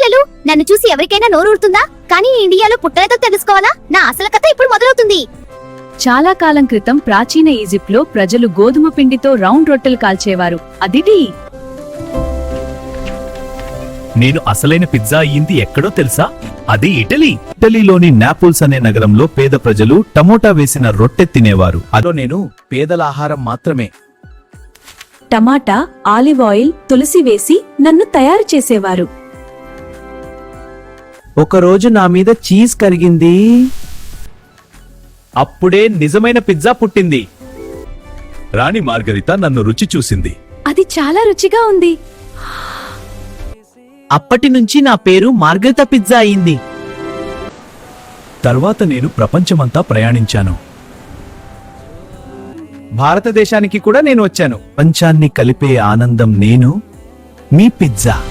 పిల్లలు, నన్ను చూసి ఎవరికైనా నోరూరుతుందా? కానీ ఇండియాలో పుట్టలతో తెలుసుకోవాలా? నా అసలు కథ ఇప్పుడు మొదలవుతుంది. చాలా కాలం క్రితం ప్రాచీన ఈజిప్ట్లో ప్రజలు గోధుమ పిండితో రౌండ్ రొట్టెలు కాల్చేవారు. అదిటి నేను అసలైన పిజ్జా అయ్యింది ఎక్కడో తెలుసా? అది ఇటలీ. ఇటలీలోని నాపోల్స్ అనే నగరంలో పేద ప్రజలు టమోటా వేసిన రొట్టె తినేవారు. అదో నేను పేదల ఆహారం మాత్రమే. టమాటా, ఆలివ్ ఆయిల్, తులసి వేసి నన్ను తయారు చేసేవారు. ఒకరోజు నా మీద చీజ్ కరిగింది. అప్పుడే నిజమైన పిజ్జా పుట్టింది. రాణి మార్గరితా నన్ను రుచి చూసింది. అది చాలా రుచిగా ఉంది. అప్పటి నుంచి నా పేరు మార్గరితా పిజ్జా అయింది. తర్వాత నేను ప్రపంచమంతా ప్రయాణించాను. భారతదేశానికి కూడా నేను వచ్చాను. ప్రపంచాన్ని కలిపే ఆనందం నేను, మీ పిజ్జా.